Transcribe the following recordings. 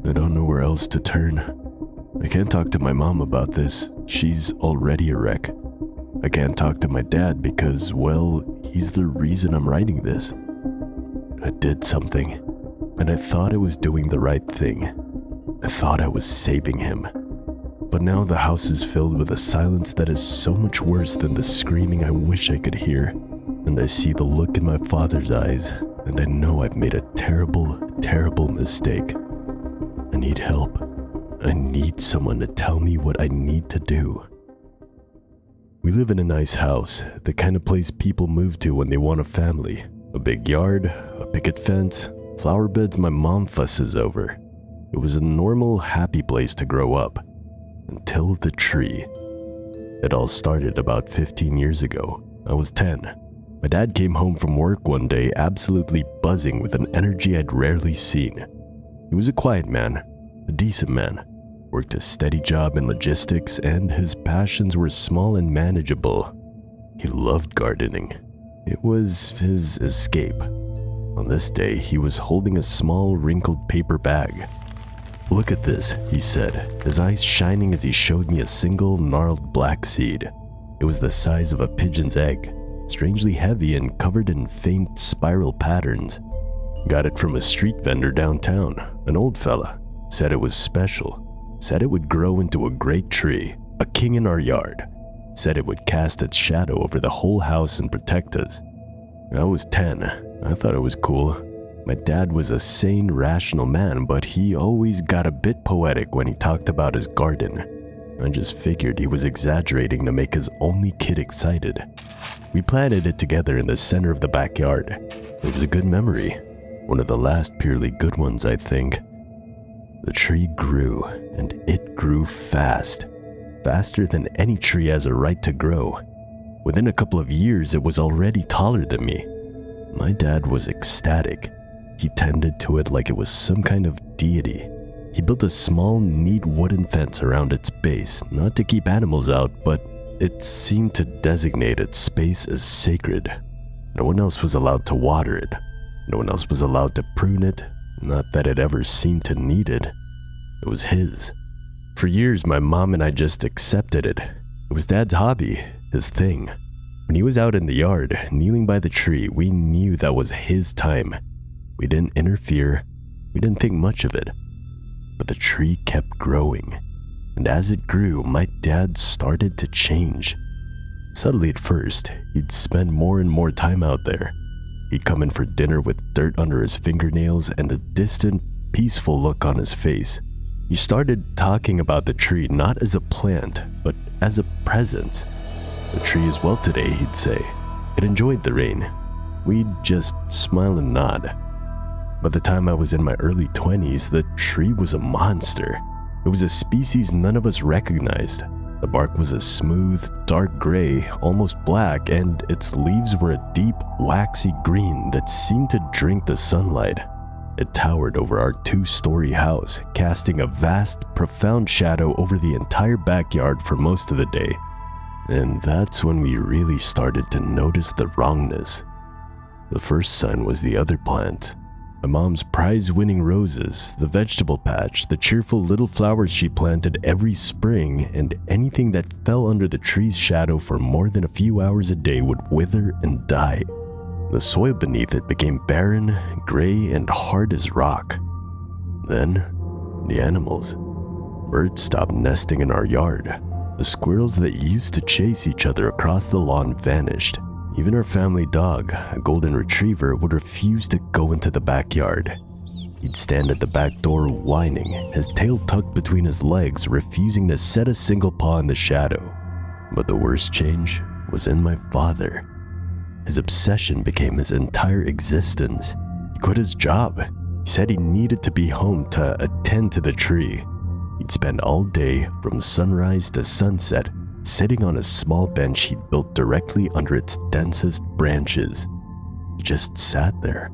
I don't know where else to turn. I can't talk to my mom about this. She's already a wreck. I can't talk to my dad because, well, he's the reason I'm writing this. I did something, and I thought I was doing the right thing. I thought I was saving him. But now the house is filled with a silence that is so much worse than the screaming I wish I could hear. And I see the look in my father's eyes, and I know I've made a terrible, terrible mistake. I need help. I need someone to tell me what I need to do. We live in a nice house, the kind of place people move to when they want a family. A big yard, a picket fence, flower beds my mom fusses over. It was a normal, happy place to grow up. Until the tree. It all started about 15 years ago. I was 10. My dad came home from work one day absolutely buzzing with an energy I'd rarely seen. He was a quiet man, a decent man, worked a steady job in logistics, and his passions were small and manageable. He loved gardening. It was his escape. On this day, he was holding a small, wrinkled paper bag. "Look at this," he said, his eyes shining as he showed me a single, gnarled black seed. It was the size of a pigeon's egg, strangely heavy and covered in faint spiral patterns. Got it from a street vendor downtown, an old fella. Said it was special. Said it would grow into a great tree, a king in our yard. Said it would cast its shadow over the whole house and protect us. I was 10. I thought it was cool. My dad was a sane, rational man, but he always got a bit poetic when he talked about his garden. I just figured he was exaggerating to make his only kid excited. We planted it together in the center of the backyard. It was a good memory. One of the last purely good ones, I think. The tree grew, and it grew fast. Faster than any tree has a right to grow. Within a couple of years, it was already taller than me. My dad was ecstatic. He tended to it like it was some kind of deity. He built a small, neat wooden fence around its base, not to keep animals out, but it seemed to designate its space as sacred. No one else was allowed to water it. No one else was allowed to prune it, not that it ever seemed to need it. It was his. For years, my mom and I just accepted it. It was Dad's hobby, his thing. When he was out in the yard, kneeling by the tree, we knew that was his time. We didn't interfere. We didn't think much of it. But the tree kept growing. And as it grew, my dad started to change. Subtly at first, he'd spend more and more time out there. He'd come in for dinner with dirt under his fingernails and a distant, peaceful look on his face. He started talking about the tree not as a plant, but as a presence. The tree is well today, he'd say. It enjoyed the rain. We'd just smile and nod. By the time I was in my early 20s, the tree was a monster. It was a species none of us recognized. The bark was a smooth, dark gray, almost black, and its leaves were a deep, waxy green that seemed to drink the sunlight. It towered over our 2-story house, casting a vast, profound shadow over the entire backyard for most of the day. And that's when we really started to notice the wrongness. The first sign was the other plant. My mom's prize-winning roses, the vegetable patch, the cheerful little flowers she planted every spring, and anything that fell under the tree's shadow for more than a few hours a day would wither and die. The soil beneath it became barren, gray, and hard as rock. Then, the animals. Birds stopped nesting in our yard. The squirrels that used to chase each other across the lawn vanished. Even our family dog, a golden retriever, would refuse to go into the backyard. He'd stand at the back door whining, his tail tucked between his legs, refusing to set a single paw in the shadow. But the worst change was in my father. His obsession became his entire existence. He quit his job. He said he needed to be home to attend to the tree. He'd spend all day, from sunrise to sunset, sitting on a small bench he'd built directly under its densest branches. He just sat there.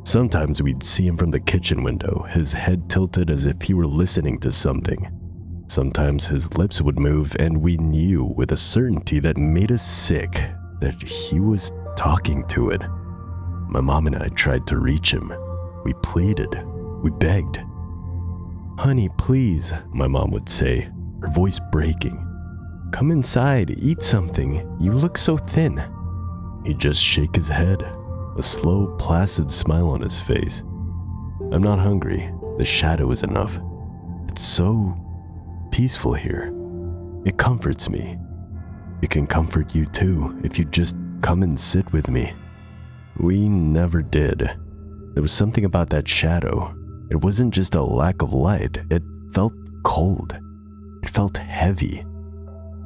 Sometimes we'd see him from the kitchen window, his head tilted as if he were listening to something. Sometimes his lips would move, and we knew with a certainty that made us sick that he was talking to it. My mom and I tried to reach him. We pleaded. We begged. "Honey, please," my mom would say, her voice breaking. "Come inside, eat something. You look so thin." He'd just shake his head, a slow, placid smile on his face. "I'm not hungry. The shadow is enough. It's so peaceful here. It comforts me. It can comfort you too if you just come and sit with me." We never did. There was something about that shadow. It wasn't just a lack of light. It felt cold. It felt heavy.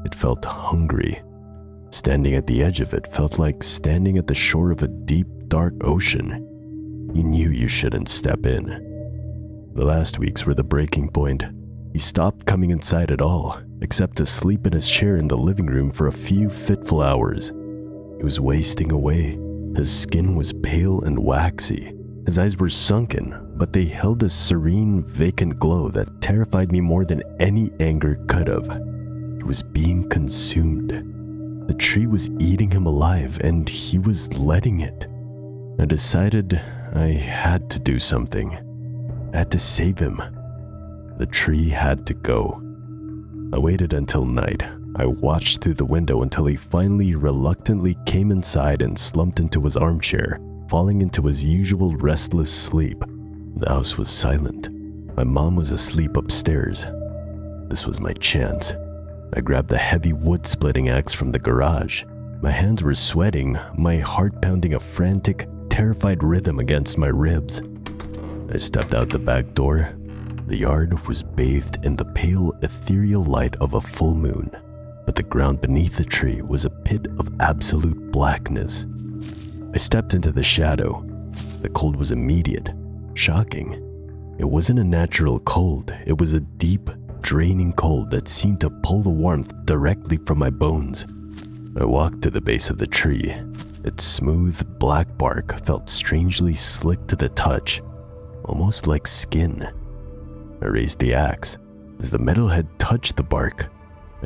It felt hungry. Standing at the edge of it felt like standing at the shore of a deep, dark ocean. You knew you shouldn't step in. The last weeks were the breaking point. He stopped coming inside at all, except to sleep in his chair in the living room for a few fitful hours. He was wasting away. His skin was pale and waxy. His eyes were sunken, but they held a serene, vacant glow that terrified me more than any anger could have. He was being consumed. The tree was eating him alive, and he was letting it. I decided I had to do something. I had to save him. The tree had to go. I waited until night. I watched through the window until he finally reluctantly came inside and slumped into his armchair, falling into his usual restless sleep. The house was silent. My mom was asleep upstairs. This was my chance. I grabbed the heavy wood-splitting axe from the garage. My hands were sweating, my heart pounding a frantic, terrified rhythm against my ribs. I stepped out the back door. The yard was bathed in the pale, ethereal light of a full moon, but the ground beneath the tree was a pit of absolute blackness. I stepped into the shadow. The cold was immediate, shocking. It wasn't a natural cold. It was a deep, draining cold that seemed to pull the warmth directly from my bones. I walked to the base of the tree. Its smooth, black bark felt strangely slick to the touch, almost like skin. I raised the axe. As the metal had touched the bark,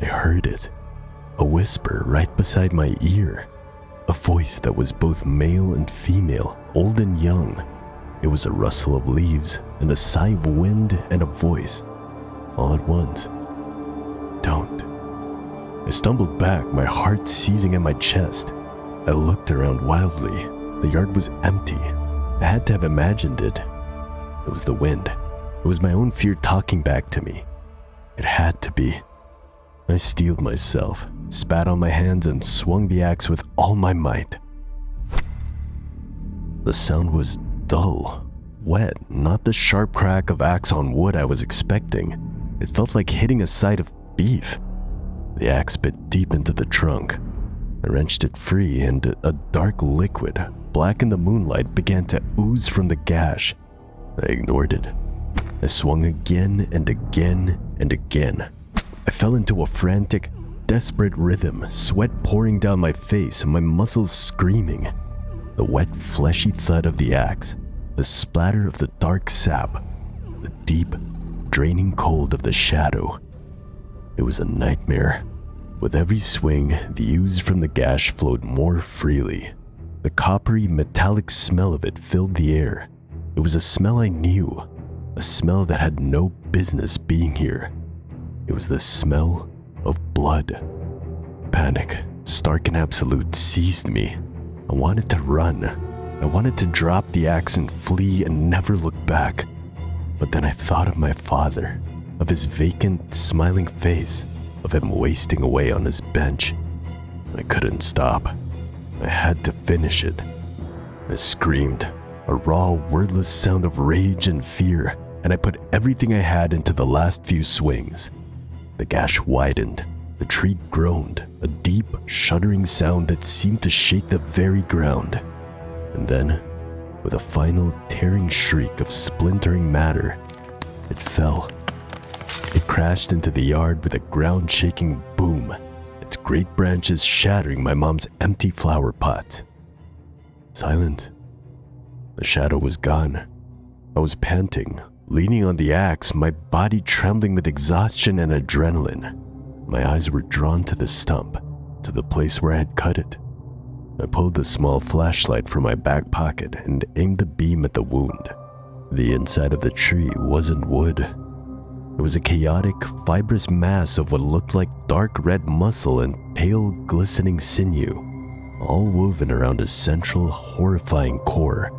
I heard it. A whisper right beside my ear. A voice that was both male and female, old and young. It was a rustle of leaves and a sigh of wind and a voice, all at once. "Don't." I stumbled back, my heart seizing in my chest. I looked around wildly. The yard was empty. I had to have imagined it. It was the wind. It was my own fear talking back to me. It had to be. I steeled myself, spat on my hands, and swung the axe with all my might. The sound was dull, wet, not the sharp crack of axe on wood I was expecting. It felt like hitting a side of beef. The axe bit deep into the trunk. I wrenched it free, and a dark liquid, black in the moonlight, began to ooze from the gash. I ignored it. I swung again and again and again. I fell into a frantic, desperate rhythm, sweat pouring down my face and my muscles screaming. The wet, fleshy thud of the axe, the splatter of the dark sap, the deep, draining cold of the shadow. It was a nightmare. With every swing, the ooze from the gash flowed more freely. The coppery, metallic smell of it filled the air. It was a smell I knew, a smell that had no business being here. It was the smell of blood. Panic, stark and absolute, seized me. I wanted to run. I wanted to drop the axe and flee and never look back. But then I thought of my father, of his vacant, smiling face, of him wasting away on his bench. I couldn't stop. I had to finish it. I screamed, a raw, wordless sound of rage and fear, and I put everything I had into the last few swings. The gash widened. The tree groaned, a deep, shuddering sound that seemed to shake the very ground. And then, with a final tearing shriek of splintering matter, it fell. It crashed into the yard with a ground-shaking boom, its great branches shattering my mom's empty flower pot. Silent. The shadow was gone. I was panting, leaning on the axe, my body trembling with exhaustion and adrenaline. My eyes were drawn to the stump, to the place where I had cut it. I pulled a small flashlight from my back pocket and aimed the beam at the wound. The inside of the tree wasn't wood. It was a chaotic, fibrous mass of what looked like dark red muscle and pale, glistening sinew, all woven around a central, horrifying core.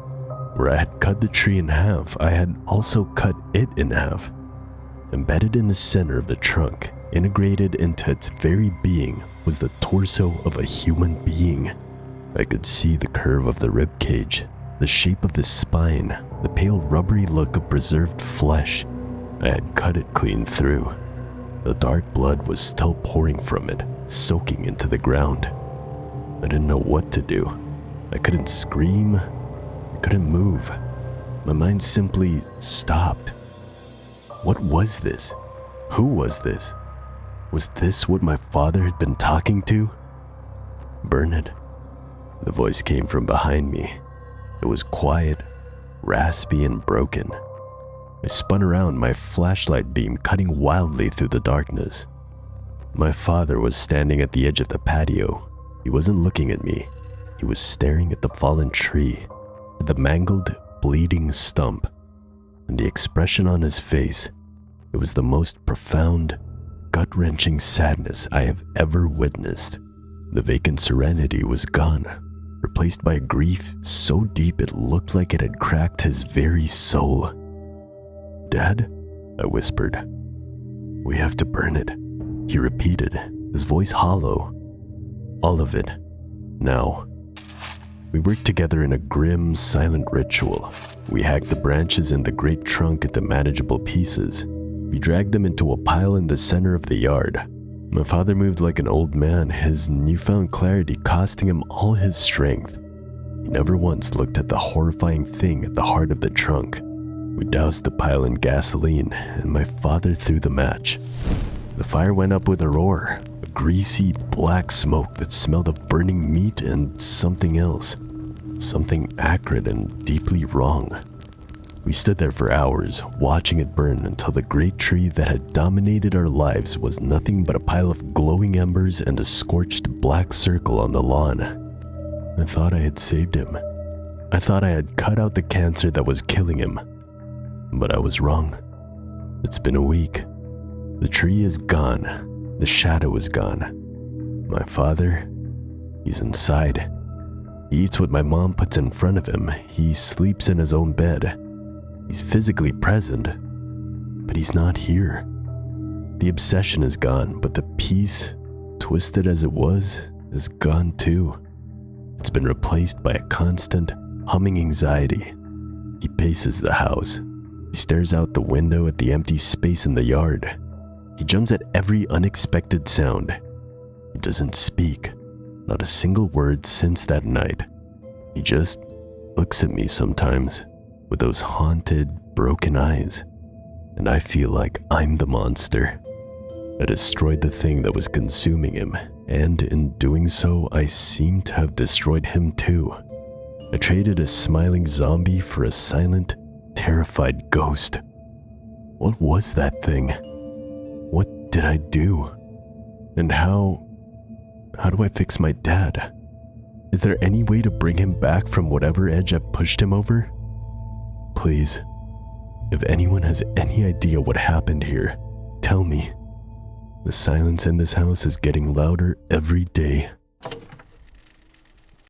Where I had cut the tree in half, I had also cut it in half. Embedded in the center of the trunk, integrated into its very being, was the torso of a human being. I could see the curve of the rib cage, the shape of the spine, the pale rubbery look of preserved flesh. I had cut it clean through. The dark blood was still pouring from it, soaking into the ground. I didn't know what to do. I couldn't scream. I couldn't move. My mind simply stopped. What was this? Who was this? Was this what my father had been talking to? Bernard. The voice came from behind me. It was quiet, raspy, and broken. I spun around, my flashlight beam cutting wildly through the darkness. My father was standing at the edge of the patio. He wasn't looking at me. He was staring at the fallen tree, at the mangled, bleeding stump, and the expression on his face. It was the most profound, gut-wrenching sadness I have ever witnessed. The vacant serenity was gone, replaced by a grief so deep it looked like it had cracked his very soul. "Dad?" I whispered. "We have to burn it," he repeated, his voice hollow. "All of it. Now." We worked together in a grim, silent ritual. We hacked the branches in the great trunk into manageable pieces. We dragged them into a pile in the center of the yard. My father moved like an old man, his newfound clarity costing him all his strength. He never once looked at the horrifying thing at the heart of the trunk. We doused the pile in gasoline, and my father threw the match. The fire went up with a roar, a greasy, black smoke that smelled of burning meat and something else. Something acrid and deeply wrong. We stood there for hours, watching it burn until the great tree that had dominated our lives was nothing but a pile of glowing embers and a scorched black circle on the lawn. I thought I had saved him. I thought I had cut out the cancer that was killing him. But I was wrong. It's been a week. The tree is gone. The shadow is gone. My father, he's inside. He eats what my mom puts in front of him. He sleeps in his own bed. He's physically present, but he's not here. The obsession is gone, but the peace, twisted as it was, is gone too. It's been replaced by a constant, humming anxiety. He paces the house. He stares out the window at the empty space in the yard. He jumps at every unexpected sound. He doesn't speak, not a single word since that night. He just looks at me sometimes with those haunted, broken eyes, and I feel like I'm the monster. I destroyed the thing that was consuming him, and in doing so, I seem to have destroyed him too. I traded a smiling zombie for a silent, terrified ghost. What was that thing? What did I do? And how do I fix my dad? Is there any way to bring him back from whatever edge I pushed him over? Please, if anyone has any idea what happened here, tell me. The silence in this house is getting louder every day.